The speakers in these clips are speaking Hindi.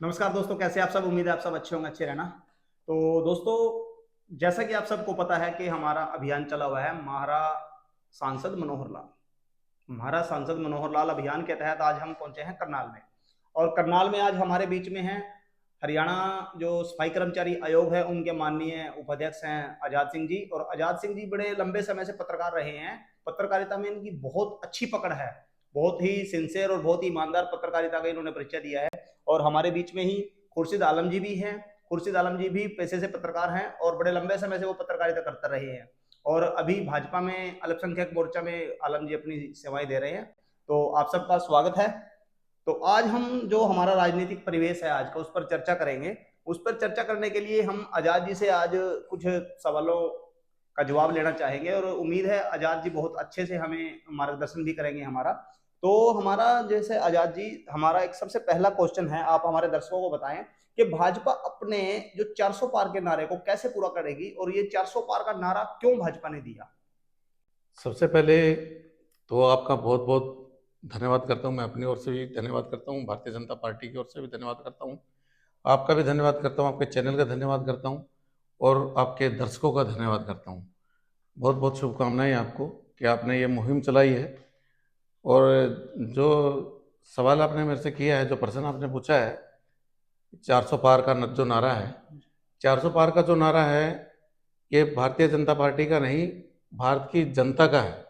नमस्कार दोस्तों, कैसे आप सब। उम्मीद है आप सब अच्छे होंगे, अच्छे रहना। तो दोस्तों, जैसा कि आप सबको पता है कि हमारा अभियान चला हुआ है म्हारा सांसद मनोहर लाल। म्हारा सांसद मनोहर लाल अभियान के तहत आज हम पहुंचे हैं करनाल में। और करनाल में आज हमारे बीच में हैं हरियाणा जो सफाई कर्मचारी आयोग है उनके माननीय उपाध्यक्ष हैं आजाद सिंह जी। और आजाद सिंह जी बड़े लंबे समय से पत्रकार रहे हैं। पत्रकारिता में इनकी बहुत अच्छी पकड़ है। बहुत ही सिंसियर और बहुत ही ईमानदार पत्रकारिता का इन्होंने परिचय दिया है। और हमारे बीच में ही खुर्शीद आलम जी भी हैं। खुर्शीद आलम जी भी पेशे से पत्रकार हैं और बड़े लंबे समय से वो पत्रकारिता करते रहे हैं। और अभी भाजपा में अल्पसंख्यक मोर्चा में आलम जी अपनी सेवाएं दे रहे हैं। तो आप सबका स्वागत है। तो आज हम जो हमारा राजनीतिक परिवेश है आज का उस पर चर्चा करेंगे। उस पर चर्चा करने के लिए हम आजाद जी से आज कुछ सवालों का जवाब लेना चाहेंगे और उम्मीद है आजाद जी बहुत अच्छे से हमें मार्गदर्शन भी करेंगे हमारा। तो हमारा जैसे आजाद जी, हमारा एक सबसे पहला क्वेश्चन है, आप हमारे दर्शकों को बताएं कि भाजपा अपने जो 400 पार के नारे को कैसे पूरा करेगी और ये 400 पार का नारा क्यों भाजपा ने दिया। सबसे पहले तो आपका बहुत बहुत धन्यवाद करता हूं। मैं अपनी ओर से भी धन्यवाद करता हूं, भारतीय जनता पार्टी की ओर से भी धन्यवाद करता हूं, आपका भी धन्यवाद करता हूं, आपके चैनल का धन्यवाद करता हूं और आपके दर्शकों का धन्यवाद करता हूं। बहुत बहुत शुभकामनाएं आपको कि आपने ये मुहिम चलाई है। और जो सवाल आपने मेरे से किया है, जो प्रश्न आपने पूछा है, 400 पार का जो नारा है, 400 पार का जो नारा है, ये भारतीय जनता पार्टी का नहीं, भारत की जनता का है।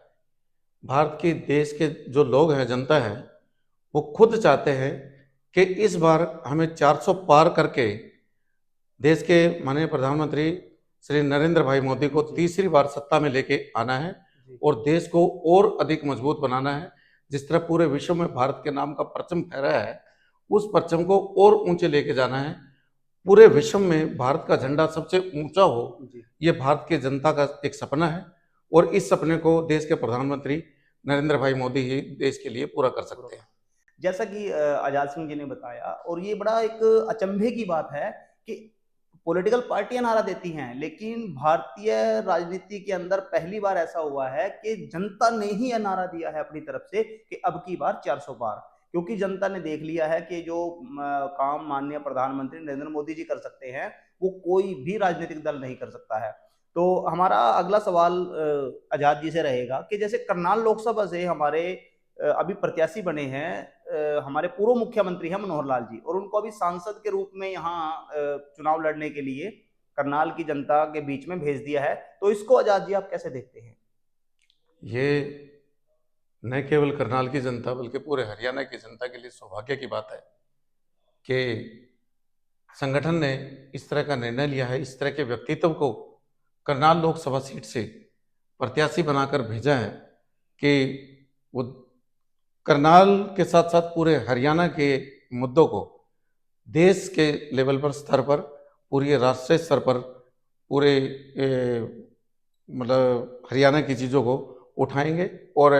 भारत के देश के जो लोग हैं, जनता है, वो खुद चाहते हैं कि इस बार हमें 400 पार करके देश के माननीय प्रधानमंत्री श्री नरेंद्र भाई मोदी को तीसरी बार सत्ता में लेके आना है और देश को और अधिक मजबूत बनाना है। जिस तरह पूरे विश्व में भारत के नाम का परचम फहराया है, उस परचम को और ऊंचे लेके जाना है। पूरे विश्व में भारत का झंडा सबसे ऊंचा हो, ये भारत की जनता का एक सपना है और इस सपने को देश के प्रधानमंत्री नरेंद्र भाई मोदी ही देश के लिए पूरा कर सकते हैं। जैसा कि आजाद सिंह जी ने बताया, और ये बड़ा एक अचंभे की बात है कि पॉलिटिकल पार्टियां नारा देती हैं, लेकिन भारतीय राजनीति के अंदर पहली बार ऐसा हुआ है कि जनता ने ही यह नारा दिया है अपनी तरफ से कि अब की बार 400 पार। क्योंकि जनता ने देख लिया है कि जो काम माननीय प्रधानमंत्री नरेंद्र मोदी जी कर सकते हैं वो कोई भी राजनीतिक दल नहीं कर सकता है। तो हमारा अगला सवाल आजाद जी से रहेगा कि जैसे करनाल लोकसभा से हमारे अभी प्रत्याशी बने हैं हमारे पूर्व मुख्यमंत्री हैं मनोहर लाल जी, और उनको अभी सांसद के रूप में यहाँ चुनाव लड़ने के लिए करनाल की जनता के बीच में भेज दिया है। तो इसको आजाद जी आप कैसे देखते हैं। ये न केवल करनाल की जनता बल्कि पूरे हरियाणा की जनता के लिए सौभाग्य की बात है कि संगठन ने इस तरह का निर्णय लिया है, इस तरह के व्यक्तित्व को करनाल लोकसभा सीट से प्रत्याशी बनाकर भेजा है कि वो करनाल के साथ साथ पूरे हरियाणा के मुद्दों को देश के लेवल पर, स्तर पर, पूरे राष्ट्रीय स्तर पर, पूरे मतलब हरियाणा की चीज़ों को उठाएंगे और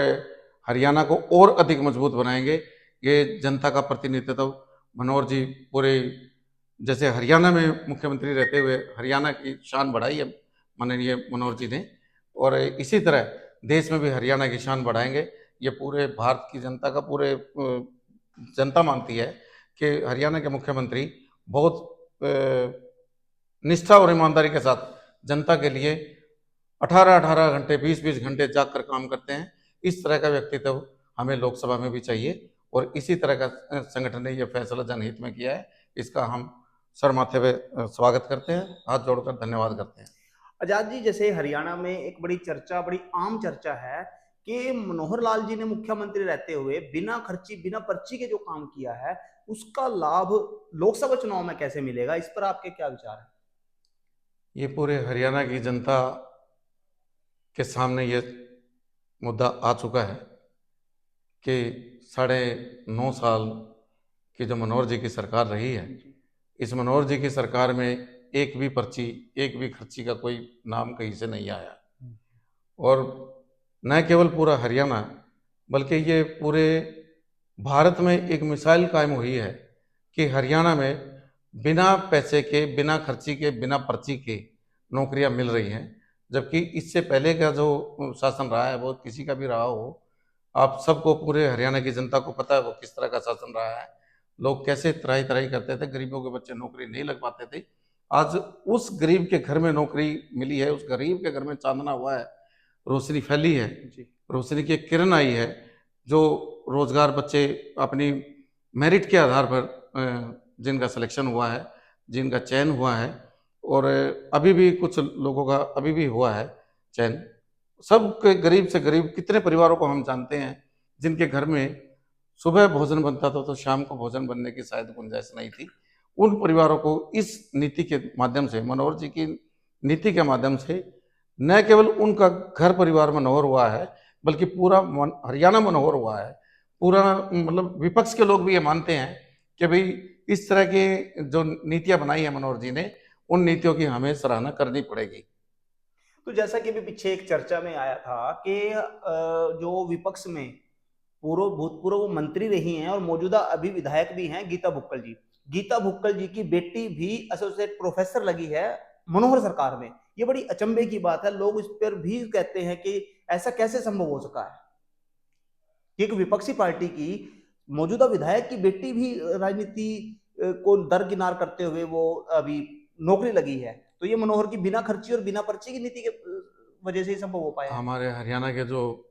हरियाणा को और अधिक मजबूत बनाएंगे। ये जनता का प्रतिनिधित्व मनोहर जी पूरे, जैसे हरियाणा में मुख्यमंत्री रहते हुए हरियाणा की शान बढ़ाई है माननीय मनोहर जी ने, और इसी तरह देश में भी हरियाणा की शान बढ़ाएंगे। ये पूरे भारत की जनता का, पूरे जनता मानती है कि हरियाणा के मुख्यमंत्री बहुत निष्ठा और ईमानदारी के साथ जनता के लिए 18-18 घंटे, 20-20 घंटे जाग कर काम करते हैं। इस तरह का व्यक्तित्व हमें लोकसभा में भी चाहिए और इसी तरह का संगठन ने यह फैसला जनहित में किया है। इसका हम सर माथे पे स्वागत करते हैं, हाथ जोड़कर धन्यवाद करते हैं। आजाद जी, जैसे हरियाणा में एक बड़ी चर्चा, बड़ी आम चर्चा है कि मनोहर लाल जी ने मुख्यमंत्री रहते हुए बिना खर्ची, बिना पर्ची के जो काम किया है उसका लाभ लोकसभा चुनाव में कैसे मिलेगा। इस पर आपके क्या विचार है। ये पूरे हरियाणा की जनता के सामने ये मुद्दा आ चुका है कि 9.5 साल की जो मनोहर जी की सरकार रही है, इस मनोहर जी की सरकार में एक भी पर्ची, एक भी खर्ची का कोई नाम कहीं से नहीं आया। और न केवल पूरा हरियाणा बल्कि ये पूरे भारत में एक मिसाल कायम हुई है कि हरियाणा में बिना पैसे के, बिना खर्ची के, बिना पर्ची के नौकरियां मिल रही हैं। जबकि इससे पहले का जो शासन रहा है, वो किसी का भी रहा हो, आप सबको, पूरे हरियाणा की जनता को पता है वो किस तरह का शासन रहा है। लोग कैसे त्राही त्राही करते थे, गरीबों के बच्चे नौकरी नहीं लग पाते थे। आज उस गरीब के घर में नौकरी मिली है, उस गरीब के घर में चांदना हुआ है, रोशनी फैली है, जी। रोशनी की एक किरण आई है, जो रोजगार बच्चे अपनी मेरिट के आधार पर जिनका सिलेक्शन हुआ है, जिनका चयन हुआ है, और अभी भी कुछ लोगों का अभी भी हुआ है चयन। सब के गरीब से गरीब कितने परिवारों को हम जानते हैं जिनके घर में सुबह भोजन बनता था तो शाम को भोजन बनने की शायद गुंजाइश नहीं थी। उन परिवारों को इस नीति के माध्यम से, मनोहर जी की नीति के माध्यम से, न केवल उनका घर परिवार मनोहर हुआ है, बल्कि पूरा हरियाणा मनोहर हुआ है। पूरा मतलब विपक्ष के लोग भी ये मानते हैं कि भाई इस तरह की जो नीतियां बनाई है मनोहर जी ने, उन नीतियों की हमें सराहना करनी पड़ेगी। तो जैसा कि अभी पीछे एक चर्चा में आया था कि जो विपक्ष में पूर्व भूतपूर्व वो मंत्री रही हैं और मौजूदा अभी विधायक भी हैं, गीता भुक्कल जी। गीता भुक्कल जी की बेटी भी एसोसिएट प्रोफेसर लगी है मनोहर सरकार में। ये बड़ी अचंभे की बात है। लोग इस पर भी कहते हैं कि ऐसा कैसे संभव हो सका है कि एक विपक्षी पार्टी की मौजूदा विधायक की बेटी भी राजनीति को दरकिनार करते हुए वो अभी नौकरी लगी है। तो ये मनोहर की बिना खर्ची और बिना पर्ची की नीति के वजह से ही संभव हो पाया है। हमारे हरियाणा के जो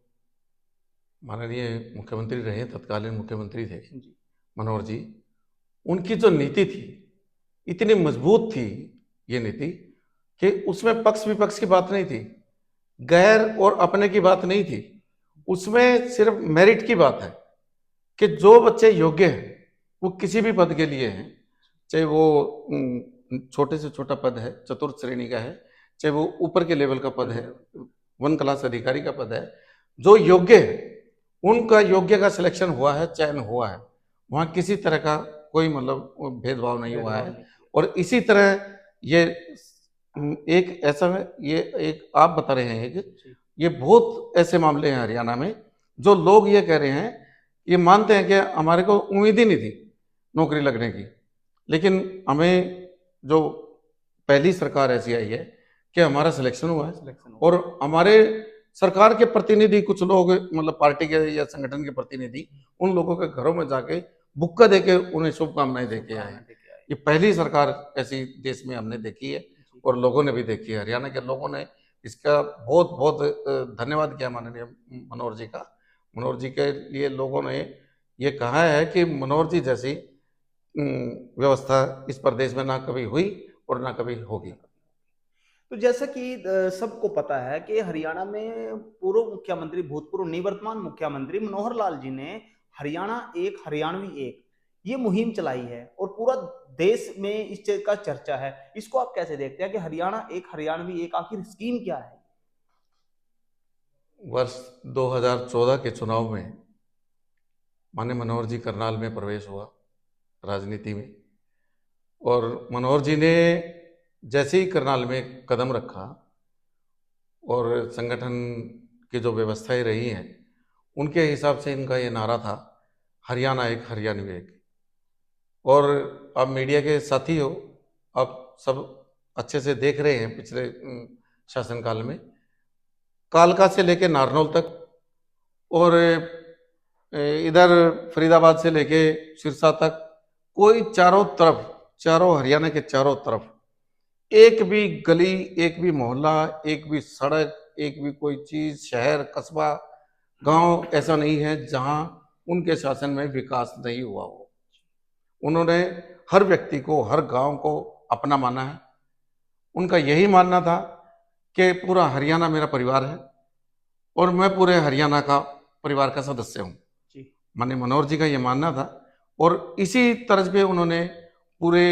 माननीय मुख्यमंत्री रहे, तत्कालीन मुख्यमंत्री थे जी। मनोहर जी, उनकी जो नीति थी इतनी मजबूत थी, ये नीति, कि उसमें पक्ष विपक्ष की बात नहीं थी, गैर और अपने की बात नहीं थी। उसमें सिर्फ मेरिट की बात है कि जो बच्चे योग्य हैं वो किसी भी पद के लिए हैं, चाहे वो छोटे से छोटा पद है, चतुर्थ श्रेणी का है, चाहे वो ऊपर के लेवल का पद है, 1 क्लास अधिकारी का पद है, जो योग्य है उनका योग्य का सिलेक्शन हुआ है, चयन हुआ है। वहाँ किसी तरह का कोई मतलब भेदभाव नहीं हुआ है। और इसी तरह ये एक ऐसा, ये एक आप बता रहे हैं कि ये बहुत ऐसे मामले हैं हरियाणा में जो लोग ये कह रहे हैं, ये मानते हैं कि हमारे को उम्मीद ही नहीं थी नौकरी लगने की, लेकिन हमें जो पहली सरकार ऐसी आई है कि हमारा सिलेक्शन हुआ है, और हमारे सरकार के प्रतिनिधि कुछ लोग, मतलब पार्टी के या संगठन के प्रतिनिधि, उन लोगों के घरों में जाके बुक्का देके उन्हें शुभकामनाएं देके आए। ये पहली सरकार ऐसी देश में हमने देखी है और लोगों ने भी देखी है। हरियाणा के लोगों ने इसका बहुत बहुत धन्यवाद किया माननीय मनोहर जी का। मनोहर जी के लिए लोगों ने ये कहा है कि मनोहर जी जैसी व्यवस्था इस प्रदेश में ना कभी हुई और ना कभी होगी। तो जैसा कि सबको पता है कि हरियाणा में पूर्व मुख्यमंत्री, भूतपूर्व निवर्तमान मुख्यमंत्री मनोहर लाल जी ने हरियाणा एक हरियाणवी एक ये मुहिम चलाई है और पूरा देश में इस चीज का चर्चा है। इसको आप कैसे देखते हैं कि हरियाणा एक हरियाणवी एक, आखिर स्कीम क्या है? वर्ष 2014 के चुनाव में माननीय मनोहर जी करनाल में प्रवेश हुआ राजनीति में, और मनोहर जी ने जैसे ही करनाल में कदम रखा और संगठन की जो व्यवस्थाएं रही हैं उनके हिसाब से इनका ये नारा था, हरियाणा एक हरियाणवी एक। और आप मीडिया के साथी हो, आप सब अच्छे से देख रहे हैं पिछले शासनकाल में कालका से लेके नारनौल तक, और इधर फरीदाबाद से लेके सिरसा तक, कोई चारों तरफ, चारों हरियाणा के चारों तरफ एक भी गली, एक भी मोहल्ला, एक भी सड़क, एक भी कोई चीज, शहर, कस्बा, गांव ऐसा नहीं है जहां उनके शासन में विकास नहीं हुआ हो। उन्होंने हर व्यक्ति को, हर गांव को अपना माना है। उनका यही मानना था कि पूरा हरियाणा मेरा परिवार है और मैं पूरे हरियाणा का परिवार का सदस्य हूँ। माननीय मनोहर जी का ये मानना था, और इसी तर्ज पे उन्होंने पूरे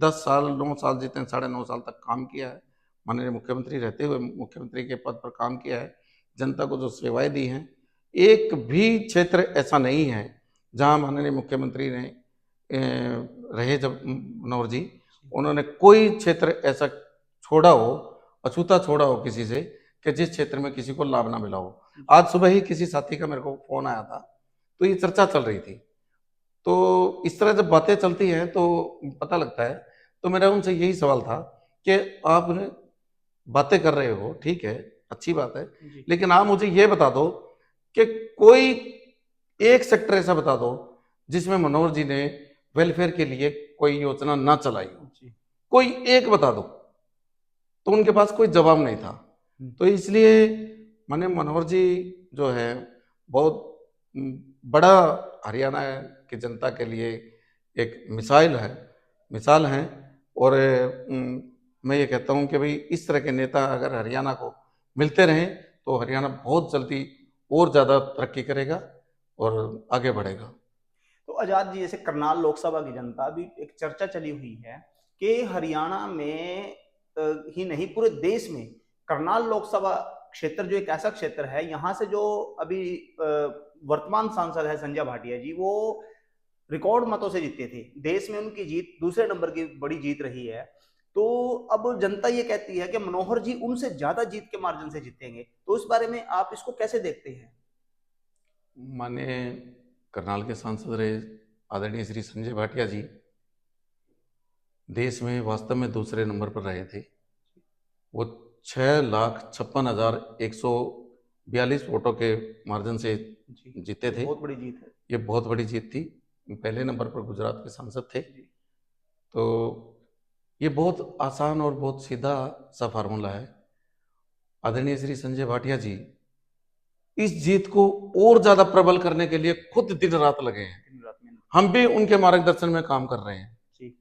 10 साल, 9 साल, जितने 9.5 साल तक काम किया है। माननीय मुख्यमंत्री रहते हुए मुख्यमंत्री के पद पर काम किया है। जनता को जो सेवाएं दी हैं, एक भी क्षेत्र ऐसा नहीं है जहां माननीय मुख्यमंत्री ने रहे, जब मनोहर जी, उन्होंने कोई क्षेत्र ऐसा छोड़ा हो, अछूता छोड़ा हो किसी से, कि जिस क्षेत्र में किसी को लाभ ना मिला हो। आज सुबह ही किसी साथी का मेरे को फोन आया था, तो ये चर्चा चल रही थी। तो इस तरह जब बातें चलती हैं तो पता लगता है। तो मेरा उनसे यही सवाल था कि आप बातें कर रहे हो, ठीक है, अच्छी बात है, लेकिन आप मुझे ये बता दो कि कोई एक सेक्टर ऐसा बता दो जिसमें मनोहर जी ने वेलफेयर के लिए कोई योजना ना चलाई हो, जी। कोई एक बता दो, तो उनके पास कोई जवाब नहीं था। तो इसलिए माननीय मनोहर जी जो है बहुत बड़ा हरियाणा की जनता के लिए एक मिसाल है। और मैं ये कहता हूँ कि भाई इस तरह के नेता अगर हरियाणा को मिलते रहें तो हरियाणा बहुत जल्दी और ज़्यादा तरक्की करेगा और आगे बढ़ेगा। तो आजाद जी, जैसे करनाल लोकसभा की जनता, अभी एक चर्चा चली हुई है कि हरियाणा में ही नहीं पूरे देश में करनाल लोकसभा क्षेत्र जो एक ऐसा क्षेत्र है, यहाँ से जो अभी वर्तमान सांसद है संजय भाटिया जी, वो रिकॉर्ड मतों से जीते थे। देश में उनकी जीत दूसरे नंबर की बड़ी जीत रही है। तो अब जनता ये कहती है कि मनोहर जी उनसे ज्यादा जीत के मार्जिन से जीतेंगे। तो इस बारे में आप इसको कैसे देखते हैं? माननीय करनाल के सांसद रहे आदरणीय श्री संजय भाटिया जी देश में वास्तव में दूसरे नंबर पर रहे थे। वो 6,56,142 वोटों के मार्जिन से जी, जीते थे। बहुत बड़ी जीत है। ये बहुत बड़ी जीत थी। पहले नंबर पर गुजरात के सांसद थे। तो ये बहुत आसान और बहुत सीधा सा फार्मूला है। आदरणीय श्री संजय भाटिया जी इस जीत को और ज्यादा प्रबल करने के लिए खुद दिन रात लगे हैं। दिन रात मेहनत। हम भी उनके मार्गदर्शन में काम कर रहे हैं। जी।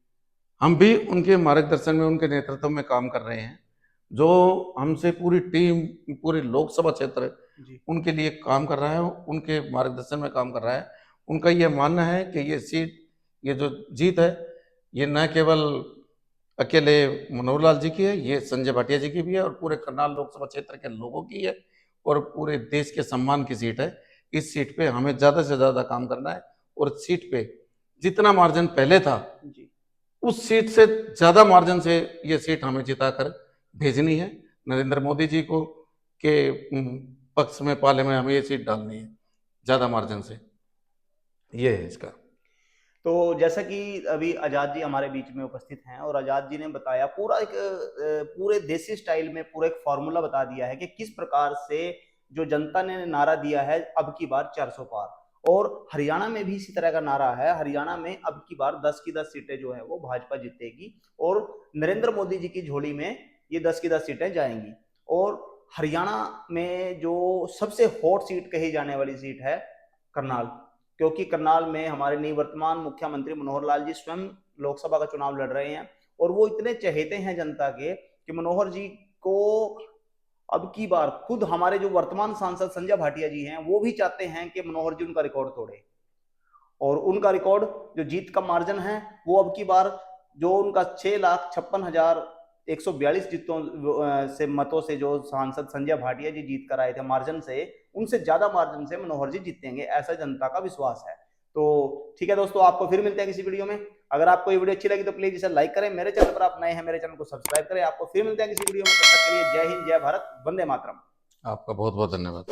हम भी उनके मार्गदर्शन में, उनके नेतृत्व में काम कर रहे हैं। जो हमसे पूरी टीम, पूरे लोकसभा क्षेत्र जी। उनके लिए काम कर रहा है, उनके मार्गदर्शन में काम कर रहा है। उनका ये मानना है कि ये सीट, ये जो जीत है, ये न केवल अकेले मनोहर लाल जी की है, ये संजय भाटिया जी की भी है और पूरे करनाल लोकसभा क्षेत्र के लोगों की है और पूरे देश के सम्मान की सीट है। इस सीट पे हमें ज्यादा से ज्यादा काम करना है और सीट पे जितना मार्जिन पहले था जी। उस सीट से ज्यादा मार्जिन से ये सीट हमें जिताकर भेजनी है। नरेंद्र मोदी जी को के पक्ष में, पाले में हमें ये सीट डालनी है ज्यादा मार्जिन से। ये है इसका। तो जैसा कि अभी आजाद जी हमारे बीच में उपस्थित हैं और आजाद जी ने बताया पूरा एक पूरे देसी स्टाइल में पूरा एक फॉर्मूला बता दिया है कि किस प्रकार से जो जनता ने नारा दिया है अब की बार 400 पार। और हरियाणा में भी इसी तरह का नारा है। हरियाणा में अब की बार 10 की 10 सीटें जो है वो भाजपा जीतेगी और नरेंद्र मोदी जी की झोली में ये 10 की 10 सीटें जाएंगी। और हरियाणा में जो सबसे हॉट सीट कही जाने वाली सीट है करनाल, क्योंकि करनाल में हमारे निवर्तमान मुख्यमंत्री मनोहर लाल जी स्वयं लोकसभा का चुनाव लड़ रहे हैं और वो इतने चहेते हैं जनता के कि मनोहर जी को अब की बार खुद हमारे जो वर्तमान सांसद संजय भाटिया जी हैं वो भी चाहते हैं कि मनोहर जी उनका रिकॉर्ड तोड़े। और उनका रिकॉर्ड जो जीत का मार्जिन है वो अब की बार जो उनका 6,56,142 जीतों से मतों से जो सांसद संजय भाटिया जी जीत कर आए थे मार्जिन से, उनसे ज्यादा मार्जिन से मनोहर जी जीतेंगे, ऐसा जनता का विश्वास है। तो ठीक है दोस्तों, आपको फिर मिलते हैं किसी वीडियो में। अगर आपको ये वीडियो अच्छी लगी तो प्लीज इसे लाइक करें। मेरे चैनल पर आप नए हैं, मेरे चैनल को सब्सक्राइब करें। आपको फिर मिलते हैं किसी वीडियो में। तब तक के लिए जय हिंद, जय भारत, वंदे मातरम। आपका बहुत बहुत धन्यवाद।